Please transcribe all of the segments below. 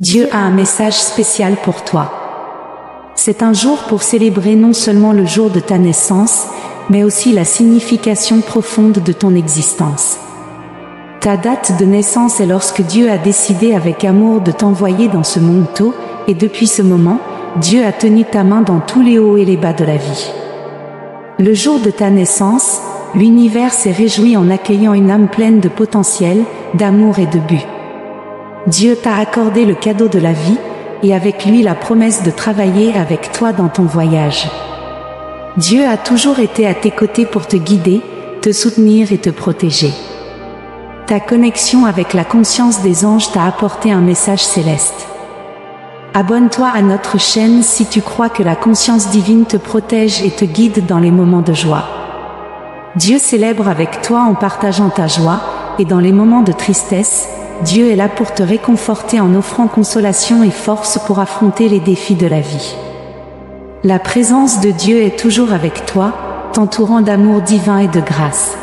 Dieu a un message spécial pour toi. C'est un jour pour célébrer non seulement le jour de ta naissance, mais aussi la signification profonde de ton existence. Ta date de naissance est lorsque Dieu a décidé avec amour de t'envoyer dans ce monde tôt, et depuis ce moment, Dieu a tenu ta main dans tous les hauts et les bas de la vie. Le jour de ta naissance, l'univers s'est réjoui en accueillant une âme pleine de potentiel, d'amour et de but. Dieu t'a accordé le cadeau de la vie, et avec lui la promesse de travailler avec toi dans ton voyage. Dieu a toujours été à tes côtés pour te guider, te soutenir et te protéger. Ta connexion avec la conscience des anges t'a apporté un message céleste. Abonne-toi à notre chaîne si tu crois que la conscience divine te protège et te guide dans les moments de joie. Dieu célèbre avec toi en partageant ta joie, et dans les moments de tristesse, Dieu est là pour te réconforter en offrant consolation et force pour affronter les défis de la vie. La présence de Dieu est toujours avec toi, t'entourant d'amour divin et de grâce.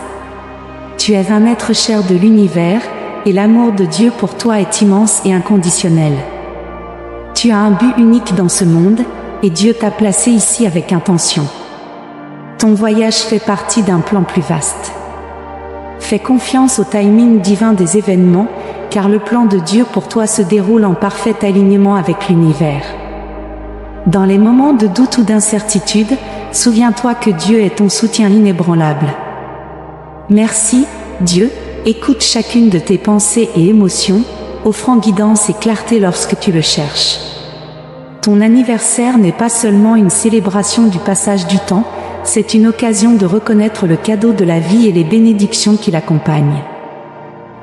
Tu es un être cher de l'univers, et l'amour de Dieu pour toi est immense et inconditionnel. Tu as un but unique dans ce monde, et Dieu t'a placé ici avec intention. Ton voyage fait partie d'un plan plus vaste. Fais confiance au timing divin des événements, car le plan de Dieu pour toi se déroule en parfait alignement avec l'univers. Dans les moments de doute ou d'incertitude, souviens-toi que Dieu est ton soutien inébranlable. Merci, Dieu, écoute chacune de tes pensées et émotions, offrant guidance et clarté lorsque tu le cherches. Ton anniversaire n'est pas seulement une célébration du passage du temps, c'est une occasion de reconnaître le cadeau de la vie et les bénédictions qui l'accompagnent.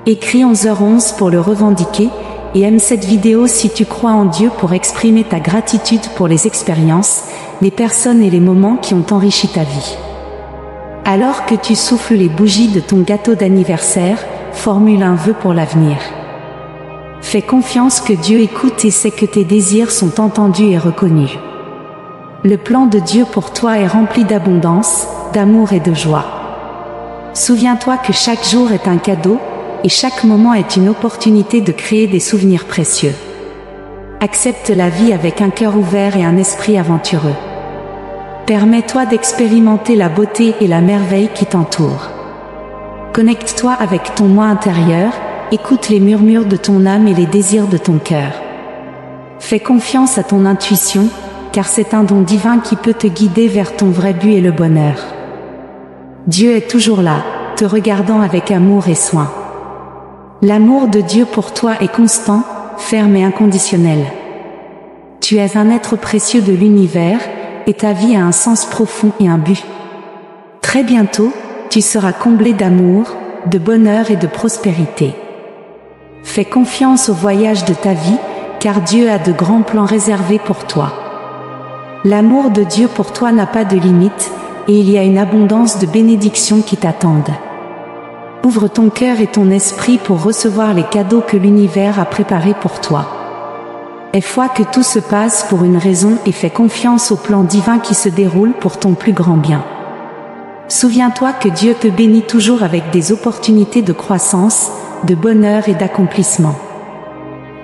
Écris 11h11 pour le revendiquer, et aime cette vidéo si tu crois en Dieu pour exprimer ta gratitude pour les expériences, les personnes et les moments qui ont enrichi ta vie. Alors que tu souffles les bougies de ton gâteau d'anniversaire, formule un vœu pour l'avenir. Fais confiance que Dieu écoute et sait que tes désirs sont entendus et reconnus. Le plan de Dieu pour toi est rempli d'abondance, d'amour et de joie. Souviens-toi que chaque jour est un cadeau, et chaque moment est une opportunité de créer des souvenirs précieux. Accepte la vie avec un cœur ouvert et un esprit aventureux. Permets-toi d'expérimenter la beauté et la merveille qui t'entourent. Connecte-toi avec ton moi intérieur, écoute les murmures de ton âme et les désirs de ton cœur. Fais confiance à ton intuition, car c'est un don divin qui peut te guider vers ton vrai but et le bonheur. Dieu est toujours là, te regardant avec amour et soin. L'amour de Dieu pour toi est constant, ferme et inconditionnel. Tu es un être précieux de l'univers, et ta vie a un sens profond et un but. Très bientôt, tu seras comblé d'amour, de bonheur et de prospérité. Fais confiance au voyage de ta vie, car Dieu a de grands plans réservés pour toi. L'amour de Dieu pour toi n'a pas de limite, et il y a une abondance de bénédictions qui t'attendent. Ouvre ton cœur et ton esprit pour recevoir les cadeaux que l'univers a préparés pour toi. Aie foi que tout se passe pour une raison et fais confiance au plan divin qui se déroule pour ton plus grand bien. Souviens-toi que Dieu te bénit toujours avec des opportunités de croissance, de bonheur et d'accomplissement.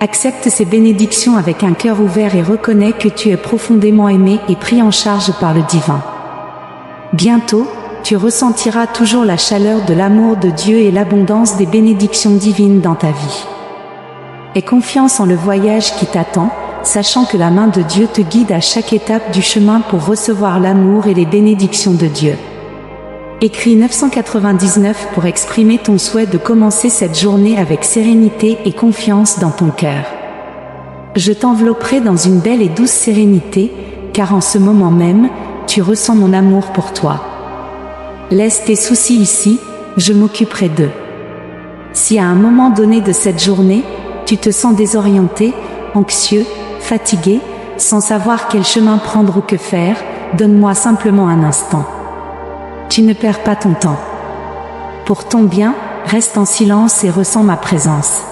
Accepte ces bénédictions avec un cœur ouvert et reconnais que tu es profondément aimé et pris en charge par le divin. Bientôt, tu ressentiras toujours la chaleur de l'amour de Dieu et l'abondance des bénédictions divines dans ta vie. Aie confiance en le voyage qui t'attend, sachant que la main de Dieu te guide à chaque étape du chemin pour recevoir l'amour et les bénédictions de Dieu. Écris 999 pour exprimer ton souhait de commencer cette journée avec sérénité et confiance dans ton cœur. Je t'envelopperai dans une belle et douce sérénité, car en ce moment même, tu ressens mon amour pour toi. Laisse tes soucis ici, je m'occuperai d'eux. Si à un moment donné de cette journée, tu te sens désorienté, anxieux, fatigué, sans savoir quel chemin prendre ou que faire, donne-moi simplement un instant. Tu ne perds pas ton temps. Pour ton bien, reste en silence et ressens ma présence.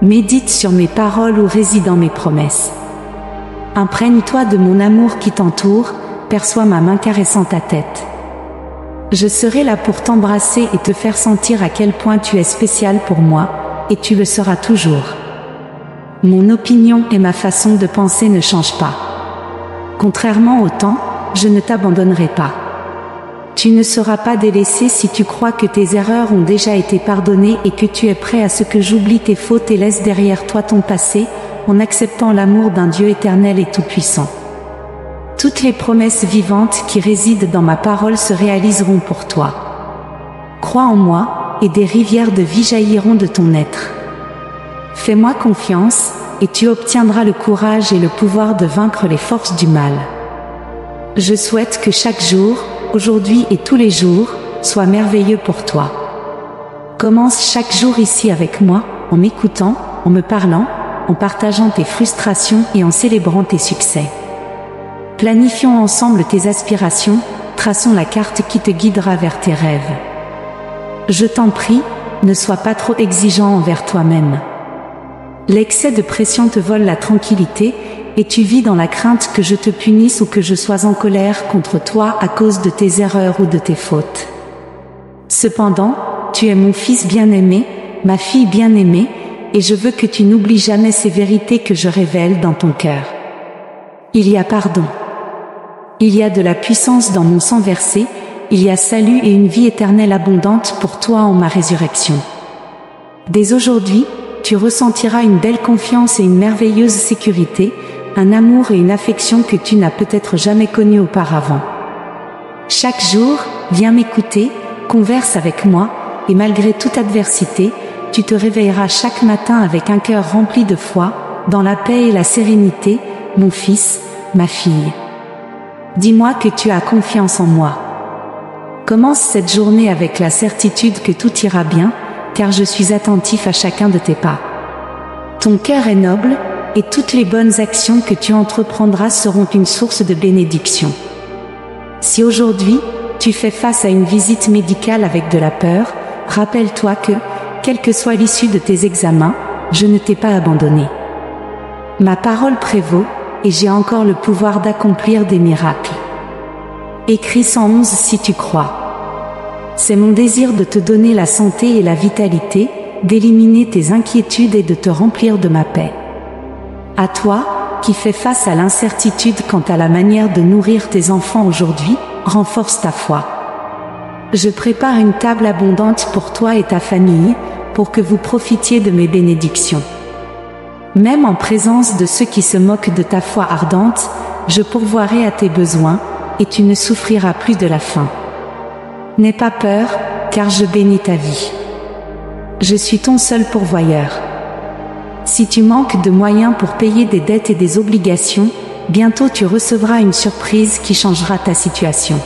Médite sur mes paroles ou réside dans mes promesses. Imprègne-toi de mon amour qui t'entoure, perçois ma main caressant ta tête. Je serai là pour t'embrasser et te faire sentir à quel point tu es spécial pour moi, et tu le seras toujours. mon opinion et ma façon de penser ne changent pas. Contrairement au temps, je ne t'abandonnerai pas. Tu ne seras pas délaissé si tu crois que tes erreurs ont déjà été pardonnées et que tu es prêt à ce que j'oublie tes fautes et laisse derrière toi ton passé, en acceptant l'amour d'un Dieu éternel et tout-puissant. Toutes les promesses vivantes qui résident dans ma parole se réaliseront pour toi. Crois en moi, et des rivières de vie jailliront de ton être. Fais-moi confiance, et tu obtiendras le courage et le pouvoir de vaincre les forces du mal. Je souhaite que chaque jour, aujourd'hui et tous les jours, soit merveilleux pour toi. Commence chaque jour ici avec moi, en m'écoutant, en me parlant, en partageant tes frustrations et en célébrant tes succès. Planifions ensemble tes aspirations, traçons la carte qui te guidera vers tes rêves. Je t'en prie, ne sois pas trop exigeant envers toi-même. L'excès de pression te vole la tranquillité, et tu vis dans la crainte que je te punisse ou que je sois en colère contre toi à cause de tes erreurs ou de tes fautes. Cependant, tu es mon fils bien-aimé, ma fille bien-aimée, et je veux que tu n'oublies jamais ces vérités que je révèle dans ton cœur. Il y a pardon. Il y a de la puissance dans mon sang versé, il y a salut et une vie éternelle abondante pour toi en ma résurrection. Dès aujourd'hui, tu ressentiras une belle confiance et une merveilleuse sécurité, un amour et une affection que tu n'as peut-être jamais connus auparavant. Chaque jour, viens m'écouter, converse avec moi, et malgré toute adversité, tu te réveilleras chaque matin avec un cœur rempli de foi, dans la paix et la sérénité, mon fils, ma fille. Dis-moi que tu as confiance en moi. Commence cette journée avec la certitude que tout ira bien, car je suis attentif à chacun de tes pas. Ton cœur est noble, et toutes les bonnes actions que tu entreprendras seront une source de bénédiction. Si aujourd'hui, tu fais face à une visite médicale avec de la peur, rappelle-toi que, quelle que soit l'issue de tes examens, je ne t'ai pas abandonné. Ma parole prévaut, et j'ai encore le pouvoir d'accomplir des miracles. Écris 111 si tu crois. C'est mon désir de te donner la santé et la vitalité, d'éliminer tes inquiétudes et de te remplir de ma paix. À toi, qui fais face à l'incertitude quant à la manière de nourrir tes enfants aujourd'hui, renforce ta foi. Je prépare une table abondante pour toi et ta famille, pour que vous profitiez de mes bénédictions. Même en présence de ceux qui se moquent de ta foi ardente, je pourvoirai à tes besoins, et tu ne souffriras plus de la faim. N'aie pas peur, car je bénis ta vie. Je suis ton seul pourvoyeur. Si tu manques de moyens pour payer des dettes et des obligations, bientôt tu recevras une surprise qui changera ta situation.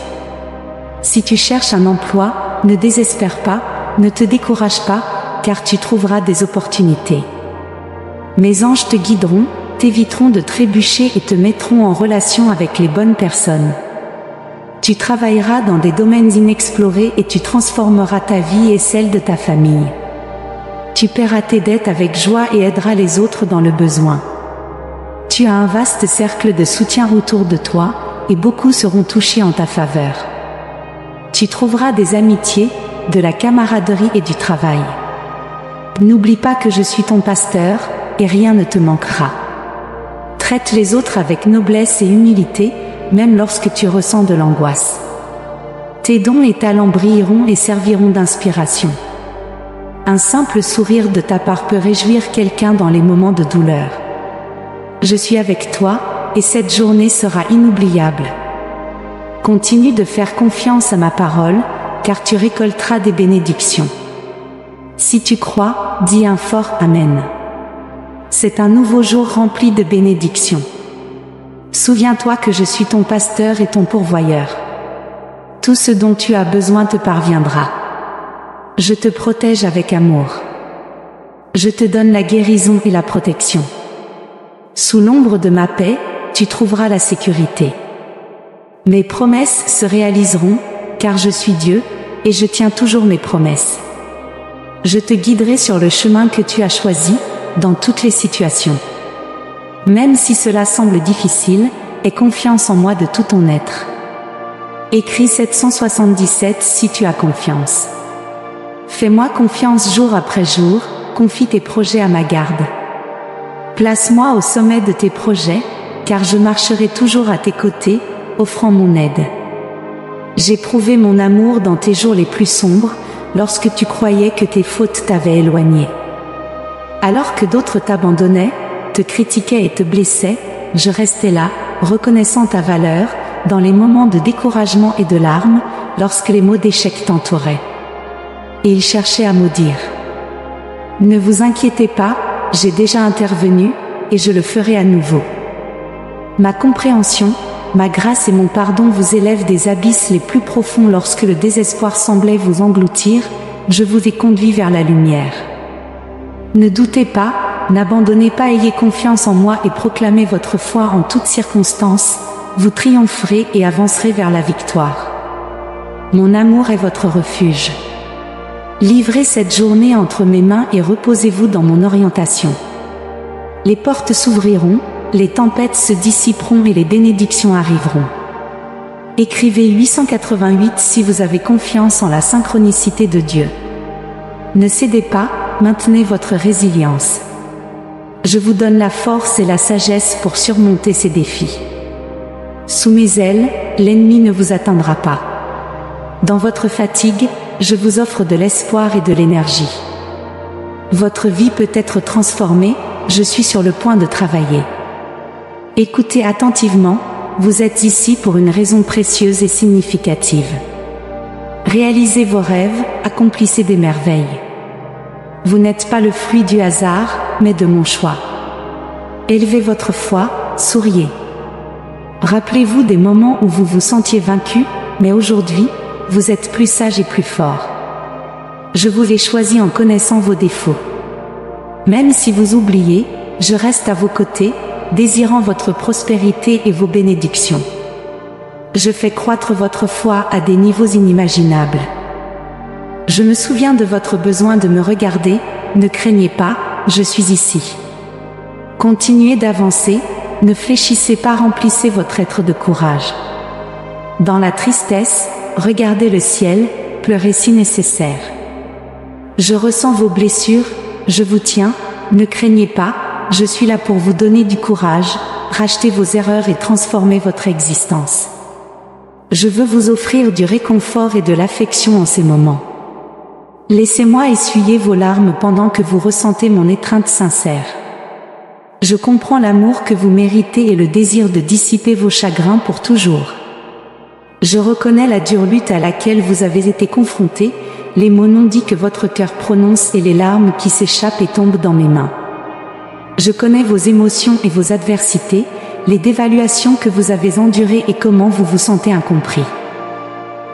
Si tu cherches un emploi, ne désespère pas, ne te décourage pas, car tu trouveras des opportunités. Mes anges te guideront, t'éviteront de trébucher et te mettront en relation avec les bonnes personnes. Tu travailleras dans des domaines inexplorés et tu transformeras ta vie et celle de ta famille. Tu paieras tes dettes avec joie et aideras les autres dans le besoin. Tu as un vaste cercle de soutien autour de toi, et beaucoup seront touchés en ta faveur. Tu trouveras des amitiés, de la camaraderie et du travail. N'oublie pas que je suis ton pasteur, et rien ne te manquera. Traite les autres avec noblesse et humilité, même lorsque tu ressens de l'angoisse. Tes dons et talents brilleront et serviront d'inspiration. Un simple sourire de ta part peut réjouir quelqu'un dans les moments de douleur. Je suis avec toi, et cette journée sera inoubliable. Continue de faire confiance à ma parole, car tu récolteras des bénédictions. Si tu crois, dis un fort Amen. C'est un nouveau jour rempli de bénédictions. Souviens-toi que je suis ton pasteur et ton pourvoyeur. Tout ce dont tu as besoin te parviendra. Je te protège avec amour. Je te donne la guérison et la protection. Sous l'ombre de ma paix, tu trouveras la sécurité. Mes promesses se réaliseront, car je suis Dieu, et je tiens toujours mes promesses. Je te guiderai sur le chemin que tu as choisi, dans toutes les situations. Même si cela semble difficile, aie confiance en moi de tout ton être. Écris 777 si tu as confiance. Fais-moi confiance jour après jour, confie tes projets à ma garde. Place-moi au sommet de tes projets, car je marcherai toujours à tes côtés, offrant mon aide. J'ai prouvé mon amour dans tes jours les plus sombres, lorsque tu croyais que tes fautes t'avaient éloigné. Alors que d'autres t'abandonnaient, te critiquaient et te blessaient, je restais là, reconnaissant ta valeur, dans les moments de découragement et de larmes, lorsque les mots d'échec t'entouraient. Et ils cherchaient à maudire. Ne vous inquiétez pas, j'ai déjà intervenu, et je le ferai à nouveau. Ma compréhension, ma grâce et mon pardon vous élèvent des abysses les plus profonds lorsque le désespoir semblait vous engloutir, je vous ai conduit vers la lumière. Ne doutez pas, n'abandonnez pas, ayez confiance en moi et proclamez votre foi en toutes circonstances, vous triompherez et avancerez vers la victoire. Mon amour est votre refuge. Livrez cette journée entre mes mains et reposez-vous dans mon orientation. Les portes s'ouvriront, les tempêtes se dissiperont et les bénédictions arriveront. Écrivez 888 si vous avez confiance en la synchronicité de Dieu. Ne cédez pas, maintenez votre résilience. Je vous donne la force et la sagesse pour surmonter ces défis. Sous mes ailes, l'ennemi ne vous atteindra pas. Dans votre fatigue, je vous offre de l'espoir et de l'énergie. Votre vie peut être transformée, je suis sur le point de travailler. Écoutez attentivement, vous êtes ici pour une raison précieuse et significative. Réalisez vos rêves, accomplissez des merveilles. Vous n'êtes pas le fruit du hasard, mais de mon choix. Élevez votre foi, souriez. Rappelez-vous des moments où vous vous sentiez vaincu, mais aujourd'hui, vous êtes plus sage et plus fort. Je vous ai choisi en connaissant vos défauts. Même si vous oubliez, je reste à vos côtés, désirant votre prospérité et vos bénédictions. Je fais croître votre foi à des niveaux inimaginables. Je me souviens de votre besoin de me regarder, ne craignez pas, je suis ici. Continuez d'avancer, ne fléchissez pas, remplissez votre être de courage. Dans la tristesse, regardez le ciel, pleurez si nécessaire. Je ressens vos blessures, je vous tiens, ne craignez pas, je suis là pour vous donner du courage, racheter vos erreurs et transformer votre existence. Je veux vous offrir du réconfort et de l'affection en ces moments. Laissez-moi essuyer vos larmes pendant que vous ressentez mon étreinte sincère. Je comprends l'amour que vous méritez et le désir de dissiper vos chagrins pour toujours. Je reconnais la dure lutte à laquelle vous avez été confrontés, les mots non dits que votre cœur prononce et les larmes qui s'échappent et tombent dans mes mains. Je connais vos émotions et vos adversités, les dévaluations que vous avez endurées et comment vous vous sentez incompris.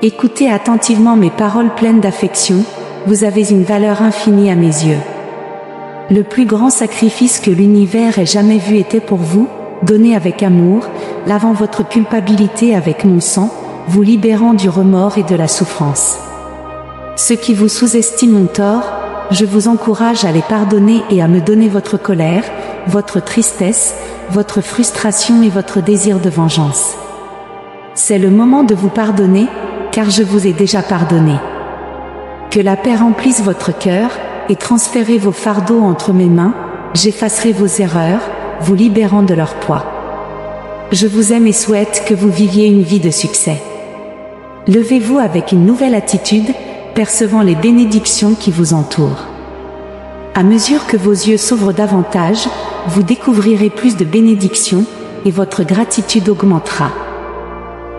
Écoutez attentivement mes paroles pleines d'affection, vous avez une valeur infinie à mes yeux. Le plus grand sacrifice que l'univers ait jamais vu était pour vous, donné avec amour, lavant votre culpabilité avec mon sang, vous libérant du remords et de la souffrance. Ceux qui vous sous-estiment ont tort, je vous encourage à les pardonner et à me donner votre colère, votre tristesse, votre frustration et votre désir de vengeance. C'est le moment de vous pardonner, car je vous ai déjà pardonné. Que la paix remplisse votre cœur, et transférez vos fardeaux entre mes mains, j'effacerai vos erreurs, vous libérant de leur poids. Je vous aime et souhaite que vous viviez une vie de succès. Levez-vous avec une nouvelle attitude, percevant les bénédictions qui vous entourent. À mesure que vos yeux s'ouvrent davantage, vous découvrirez plus de bénédictions, et votre gratitude augmentera.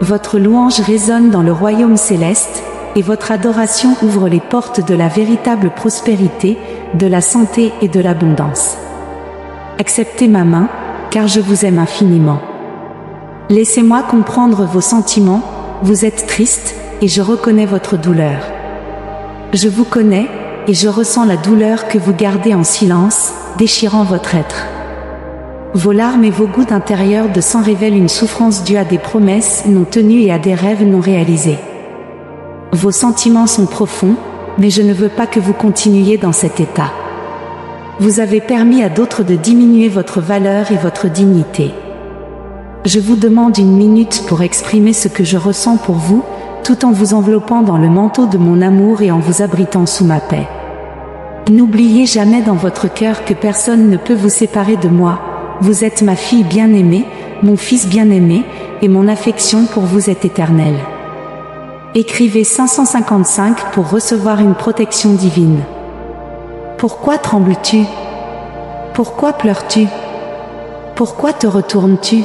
Votre louange résonne dans le royaume céleste, et votre adoration ouvre les portes de la véritable prospérité, de la santé et de l'abondance. Acceptez ma main, car je vous aime infiniment. Laissez-moi comprendre vos sentiments, vous êtes triste, et je reconnais votre douleur. Je vous connais, et je ressens la douleur que vous gardez en silence, déchirant votre être. Vos larmes et vos gouttes intérieures de sang révèlent une souffrance due à des promesses non tenues et à des rêves non réalisés. Vos sentiments sont profonds, mais je ne veux pas que vous continuiez dans cet état. Vous avez permis à d'autres de diminuer votre valeur et votre dignité. Je vous demande une minute pour exprimer ce que je ressens pour vous, tout en vous enveloppant dans le manteau de mon amour et en vous abritant sous ma paix. N'oubliez jamais dans votre cœur que personne ne peut vous séparer de moi. Vous êtes ma fille bien-aimée, mon fils bien-aimé, et mon affection pour vous est éternelle. Écrivez 555 pour recevoir une protection divine. Pourquoi trembles-tu? Pourquoi pleures-tu? Pourquoi te retournes-tu?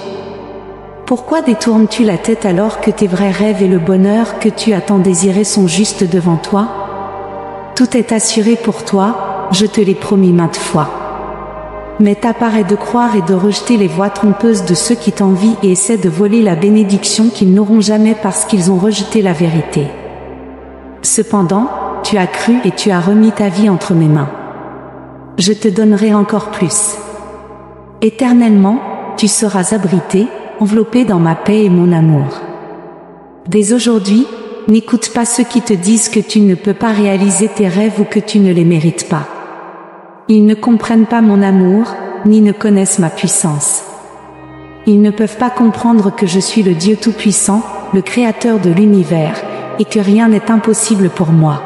Pourquoi détournes-tu la tête alors que tes vrais rêves et le bonheur que tu as tant désiré sont juste devant toi? Tout est assuré pour toi, je te l'ai promis maintes fois. Mais t'apparaît de croire et de rejeter les voix trompeuses de ceux qui t'envient et essaient de voler la bénédiction qu'ils n'auront jamais parce qu'ils ont rejeté la vérité. Cependant, tu as cru et tu as remis ta vie entre mes mains. Je te donnerai encore plus. Éternellement, tu seras abrité, enveloppé dans ma paix et mon amour. Dès aujourd'hui, n'écoute pas ceux qui te disent que tu ne peux pas réaliser tes rêves ou que tu ne les mérites pas. Ils ne comprennent pas mon amour, ni ne connaissent ma puissance. Ils ne peuvent pas comprendre que je suis le Dieu Tout-Puissant, le Créateur de l'univers, et que rien n'est impossible pour moi.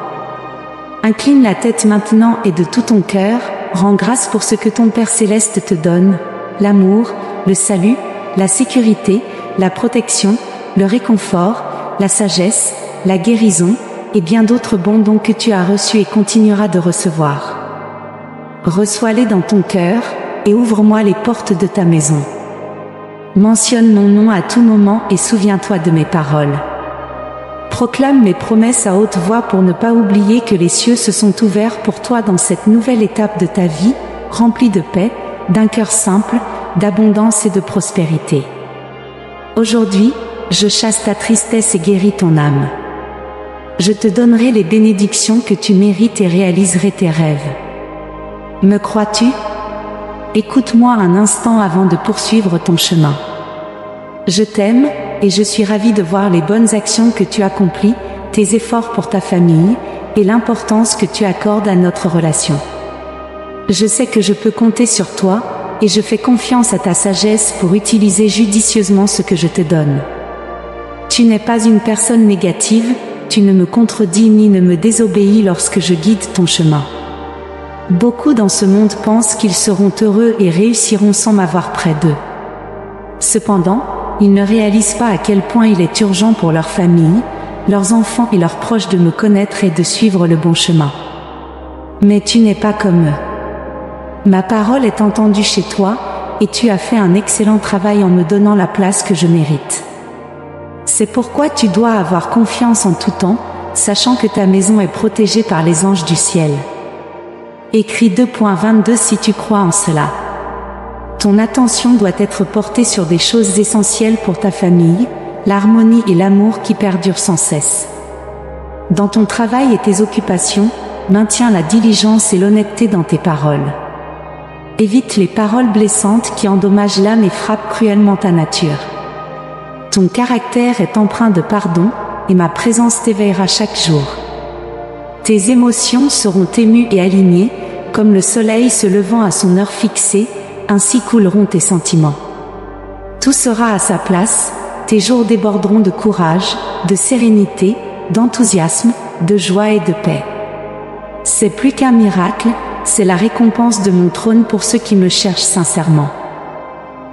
Incline la tête maintenant et de tout ton cœur, rends grâce pour ce que ton Père Céleste te donne, l'amour, le salut, la sécurité, la protection, le réconfort, la sagesse, la guérison, et bien d'autres bons dons que tu as reçus et continueras de recevoir. Reçois-les dans ton cœur, et ouvre-moi les portes de ta maison. Mentionne mon nom à tout moment et souviens-toi de mes paroles. Proclame mes promesses à haute voix pour ne pas oublier que les cieux se sont ouverts pour toi dans cette nouvelle étape de ta vie, remplie de paix, d'un cœur simple, d'abondance et de prospérité. Aujourd'hui, je chasse ta tristesse et guéris ton âme. Je te donnerai les bénédictions que tu mérites et réaliserai tes rêves. Me crois-tu? Écoute-moi un instant avant de poursuivre ton chemin. Je t'aime, et je suis ravie de voir les bonnes actions que tu accomplis, tes efforts pour ta famille, et l'importance que tu accordes à notre relation. Je sais que je peux compter sur toi, et je fais confiance à ta sagesse pour utiliser judicieusement ce que je te donne. Tu n'es pas une personne négative, tu ne me contredis ni ne me désobéis lorsque je guide ton chemin. Beaucoup dans ce monde pensent qu'ils seront heureux et réussiront sans m'avoir près d'eux. Cependant, ils ne réalisent pas à quel point il est urgent pour leur famille, leurs enfants et leurs proches de me connaître et de suivre le bon chemin. Mais tu n'es pas comme eux. Ma parole est entendue chez toi, et tu as fait un excellent travail en me donnant la place que je mérite. C'est pourquoi tu dois avoir confiance en tout temps, sachant que ta maison est protégée par les anges du ciel. Écris 2.22 si tu crois en cela. Ton attention doit être portée sur des choses essentielles pour ta famille, l'harmonie et l'amour qui perdurent sans cesse. Dans ton travail et tes occupations, maintiens la diligence et l'honnêteté dans tes paroles. Évite les paroles blessantes qui endommagent l'âme et frappent cruellement ta nature. Ton caractère est empreint de pardon, et ma présence t'éveillera chaque jour. Tes émotions seront émues et alignées, comme le soleil se levant à son heure fixée, ainsi couleront tes sentiments. Tout sera à sa place, tes jours déborderont de courage, de sérénité, d'enthousiasme, de joie et de paix. C'est plus qu'un miracle, c'est la récompense de mon trône pour ceux qui me cherchent sincèrement.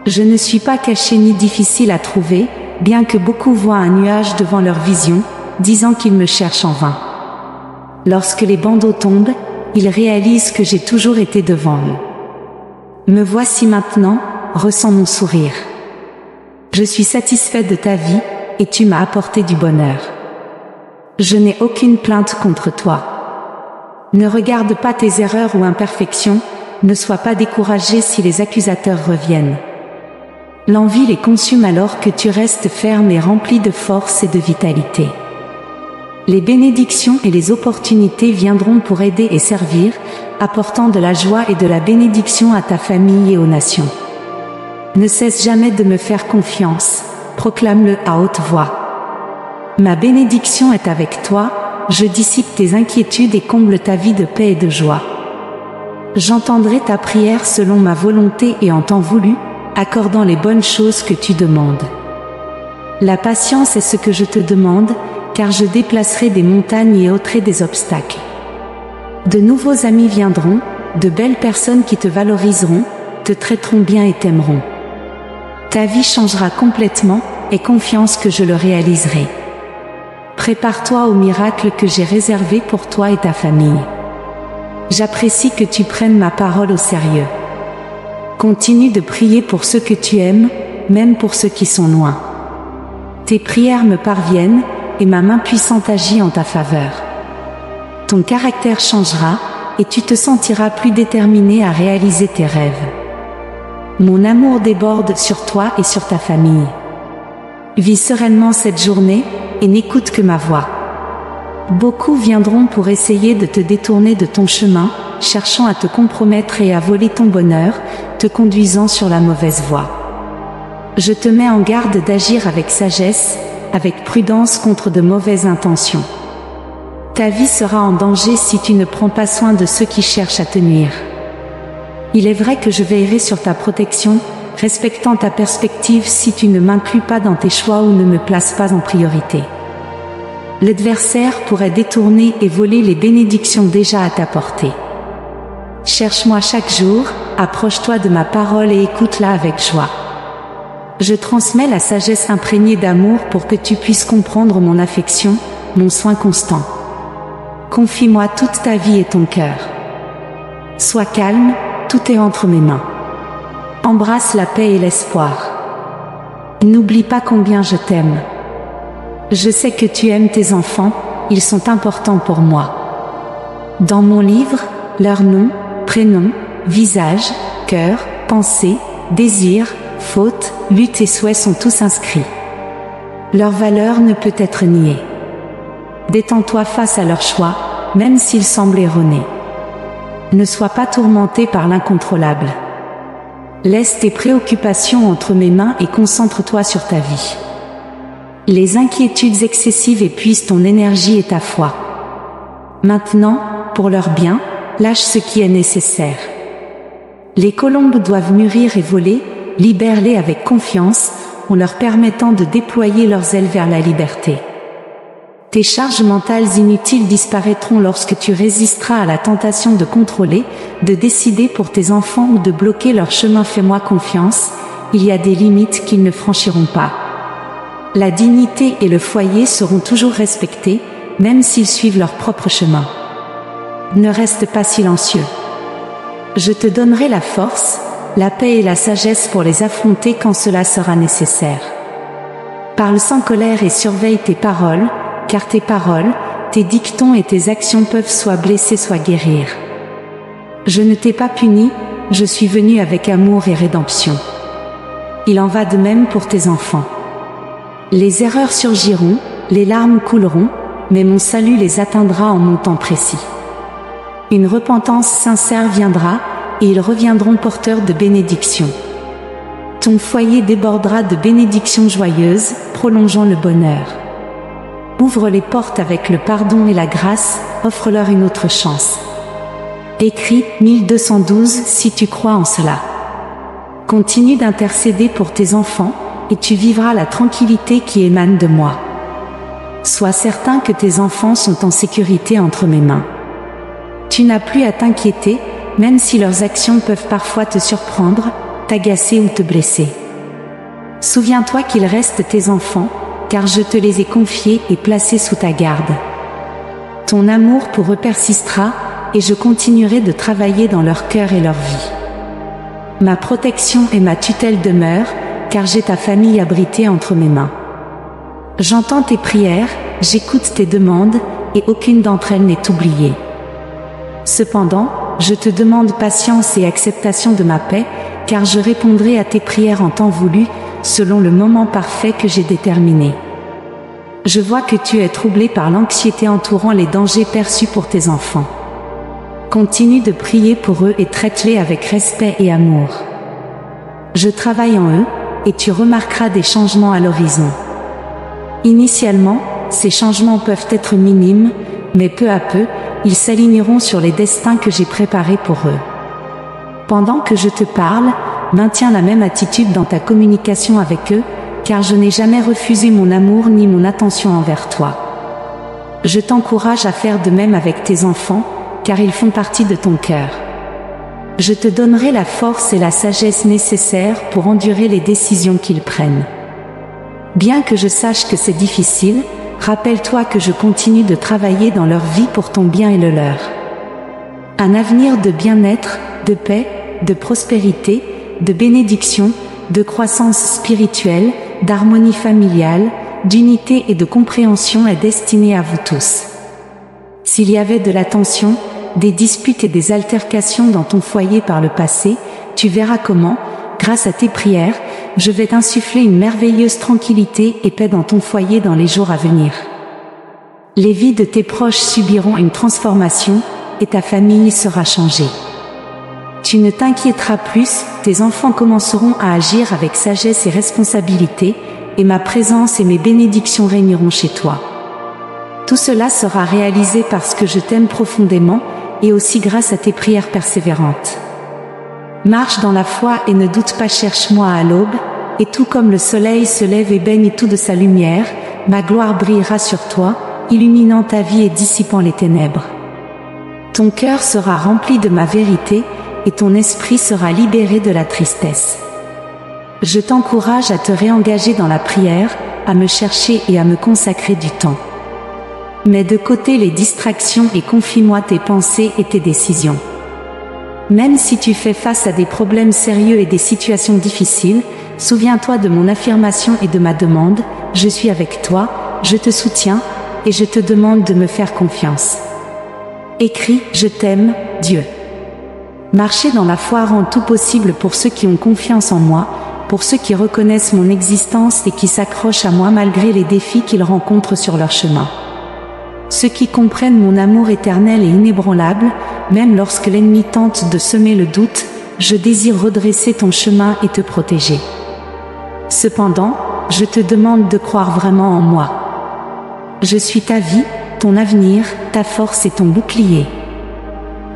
Je ne suis pas caché ni difficile à trouver, bien que beaucoup voient un nuage devant leur vision, disant qu'ils me cherchent en vain. Lorsque les bandeaux tombent, ils réalisent que j'ai toujours été devant eux. Me voici maintenant, ressens mon sourire. Je suis satisfait de ta vie, et tu m'as apporté du bonheur. Je n'ai aucune plainte contre toi. Ne regarde pas tes erreurs ou imperfections, ne sois pas découragé si les accusateurs reviennent. L'envie les consume alors que tu restes ferme et rempli de force et de vitalité. Les bénédictions et les opportunités viendront pour aider et servir, apportant de la joie et de la bénédiction à ta famille et aux nations. Ne cesse jamais de me faire confiance, proclame-le à haute voix. Ma bénédiction est avec toi, je dissipe tes inquiétudes et comble ta vie de paix et de joie. J'entendrai ta prière selon ma volonté et en temps voulu, accordant les bonnes choses que tu demandes. La patience est ce que je te demande, car je déplacerai des montagnes et ôterai des obstacles. De nouveaux amis viendront, de belles personnes qui te valoriseront, te traiteront bien et t'aimeront. Ta vie changera complètement, aie confiance que je le réaliserai. Prépare-toi au miracle que j'ai réservé pour toi et ta famille. J'apprécie que tu prennes ma parole au sérieux. Continue de prier pour ceux que tu aimes, même pour ceux qui sont loin. Tes prières me parviennent, et ma main puissante agit en ta faveur. Ton caractère changera, et tu te sentiras plus déterminé à réaliser tes rêves. Mon amour déborde sur toi et sur ta famille. Vis sereinement cette journée, et n'écoute que ma voix. Beaucoup viendront pour essayer de te détourner de ton chemin, cherchant à te compromettre et à voler ton bonheur, te conduisant sur la mauvaise voie. Je te mets en garde d'agir avec sagesse, avec prudence contre de mauvaises intentions. Ta vie sera en danger si tu ne prends pas soin de ceux qui cherchent à te nuire. Il est vrai que je veillerai sur ta protection, respectant ta perspective si tu ne m'inclus pas dans tes choix ou ne me places pas en priorité. L'adversaire pourrait détourner et voler les bénédictions déjà à ta portée. Cherche-moi chaque jour, approche-toi de ma parole et écoute-la avec joie. Je transmets la sagesse imprégnée d'amour pour que tu puisses comprendre mon affection, mon soin constant. Confie-moi toute ta vie et ton cœur. Sois calme, tout est entre mes mains. Embrasse la paix et l'espoir. N'oublie pas combien je t'aime. Je sais que tu aimes tes enfants, ils sont importants pour moi. Dans mon livre, leurs noms, prénoms, visages, cœurs, pensées, désirs, fautes, luttes et souhaits sont tous inscrits. Leur valeur ne peut être niée. Détends-toi face à leurs choix, même s'ils semblent erronés. Ne sois pas tourmenté par l'incontrôlable. Laisse tes préoccupations entre mes mains et concentre-toi sur ta vie. Les inquiétudes excessives épuisent ton énergie et ta foi. Maintenant, pour leur bien, lâche ce qui est nécessaire. Les colombes doivent mûrir et voler, libère-les avec confiance, en leur permettant de déployer leurs ailes vers la liberté. Tes charges mentales inutiles disparaîtront lorsque tu résisteras à la tentation de contrôler, de décider pour tes enfants ou de bloquer leur chemin. Fais-moi confiance, il y a des limites qu'ils ne franchiront pas. La dignité et le foyer seront toujours respectés, même s'ils suivent leur propre chemin. Ne reste pas silencieux. Je te donnerai la force, la paix et la sagesse pour les affronter quand cela sera nécessaire. Parle sans colère et surveille tes paroles, car tes paroles, tes dictons et tes actions peuvent soit blesser soit guérir. Je ne t'ai pas puni, je suis venu avec amour et rédemption. Il en va de même pour tes enfants. Les erreurs surgiront, les larmes couleront, mais mon salut les atteindra en mon temps précis. Une repentance sincère viendra, et ils reviendront porteurs de bénédictions. Ton foyer débordera de bénédictions joyeuses, prolongeant le bonheur. Ouvre les portes avec le pardon et la grâce, offre-leur une autre chance. Écris 1212 si tu crois en cela. Continue d'intercéder pour tes enfants, et tu vivras la tranquillité qui émane de moi. Sois certain que tes enfants sont en sécurité entre mes mains. Tu n'as plus à t'inquiéter, même si leurs actions peuvent parfois te surprendre, t'agacer ou te blesser. Souviens-toi qu'ils restent tes enfants, car je te les ai confiés et placés sous ta garde. Ton amour pour eux persistera, et je continuerai de travailler dans leur cœur et leur vie. Ma protection et ma tutelle demeurent, car j'ai ta famille abritée entre mes mains. J'entends tes prières, j'écoute tes demandes, et aucune d'entre elles n'est oubliée. Cependant, je te demande patience et acceptation de ma paix, car je répondrai à tes prières en temps voulu, selon le moment parfait que j'ai déterminé. Je vois que tu es troublé par l'anxiété entourant les dangers perçus pour tes enfants. Continue de prier pour eux et traite-les avec respect et amour. Je travaille en eux, et tu remarqueras des changements à l'horizon. Initialement, ces changements peuvent être minimes, mais peu à peu, ils s'aligneront sur les destins que j'ai préparés pour eux. Pendant que je te parle, maintiens la même attitude dans ta communication avec eux, car je n'ai jamais refusé mon amour ni mon attention envers toi. Je t'encourage à faire de même avec tes enfants, car ils font partie de ton cœur. Je te donnerai la force et la sagesse nécessaires pour endurer les décisions qu'ils prennent. Bien que je sache que c'est difficile, rappelle-toi que je continue de travailler dans leur vie pour ton bien et le leur. Un avenir de bien-être, de paix, de prospérité, de bénédiction, de croissance spirituelle, d'harmonie familiale, d'unité et de compréhension est destiné à vous tous. S'il y avait de la tension, des disputes et des altercations dans ton foyer par le passé, tu verras comment, grâce à tes prières, je vais t'insuffler une merveilleuse tranquillité et paix dans ton foyer dans les jours à venir. Les vies de tes proches subiront une transformation et ta famille sera changée. Tu ne t'inquiéteras plus, tes enfants commenceront à agir avec sagesse et responsabilité, et ma présence et mes bénédictions régneront chez toi. Tout cela sera réalisé parce que je t'aime profondément, et aussi grâce à tes prières persévérantes. Marche dans la foi et ne doute pas, cherche-moi à l'aube, et tout comme le soleil se lève et baigne tout de sa lumière, ma gloire brillera sur toi, illuminant ta vie et dissipant les ténèbres. Ton cœur sera rempli de ma vérité, et ton esprit sera libéré de la tristesse. Je t'encourage à te réengager dans la prière, à me chercher et à me consacrer du temps. Mets de côté les distractions et confie-moi tes pensées et tes décisions. Même si tu fais face à des problèmes sérieux et des situations difficiles, souviens-toi de mon affirmation et de ma demande, je suis avec toi, je te soutiens, et je te demande de me faire confiance. Écris, je t'aime, Dieu. Marcher dans la foi rend tout possible pour ceux qui ont confiance en moi, pour ceux qui reconnaissent mon existence et qui s'accrochent à moi malgré les défis qu'ils rencontrent sur leur chemin. Ceux qui comprennent mon amour éternel et inébranlable, même lorsque l'ennemi tente de semer le doute, je désire redresser ton chemin et te protéger. Cependant, je te demande de croire vraiment en moi. Je suis ta vie, ton avenir, ta force et ton bouclier.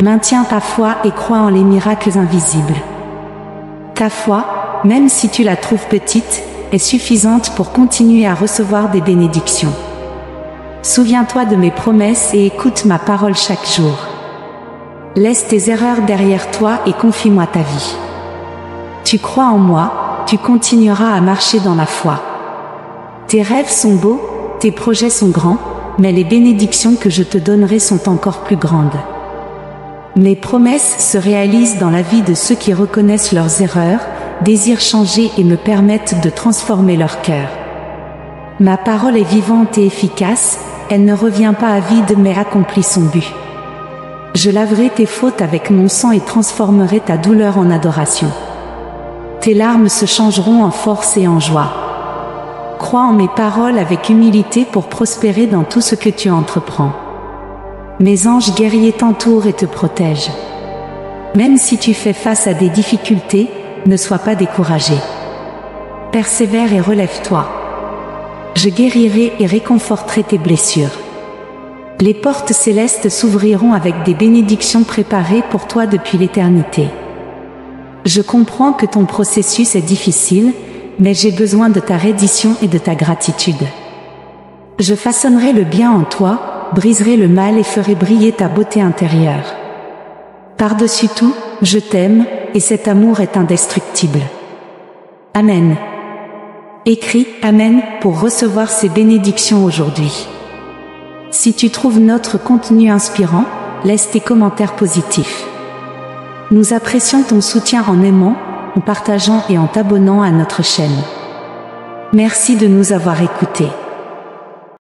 Maintiens ta foi et crois en les miracles invisibles. Ta foi, même si tu la trouves petite, est suffisante pour continuer à recevoir des bénédictions. Souviens-toi de mes promesses et écoute ma parole chaque jour. Laisse tes erreurs derrière toi et confie-moi ta vie. Tu crois en moi, tu continueras à marcher dans la foi. Tes rêves sont beaux, tes projets sont grands, mais les bénédictions que je te donnerai sont encore plus grandes. Mes promesses se réalisent dans la vie de ceux qui reconnaissent leurs erreurs, désirent changer et me permettent de transformer leur cœur. Ma parole est vivante et efficace, elle ne revient pas à vide mais accomplit son but. Je laverai tes fautes avec mon sang et transformerai ta douleur en adoration. Tes larmes se changeront en force et en joie. Crois en mes paroles avec humilité pour prospérer dans tout ce que tu entreprends. Mes anges guerriers t'entourent et te protègent. Même si tu fais face à des difficultés, ne sois pas découragé. Persévère et relève-toi. Je guérirai et réconforterai tes blessures. Les portes célestes s'ouvriront avec des bénédictions préparées pour toi depuis l'éternité. Je comprends que ton processus est difficile, mais j'ai besoin de ta reddition et de ta gratitude. Je façonnerai le bien en toi, briserai le mal et ferai briller ta beauté intérieure. Par-dessus tout, je t'aime, et cet amour est indestructible. Amen. Écris « Amen » pour recevoir ces bénédictions aujourd'hui. Si tu trouves notre contenu inspirant, laisse tes commentaires positifs. Nous apprécions ton soutien en aimant, en partageant et en t'abonnant à notre chaîne. Merci de nous avoir écoutés.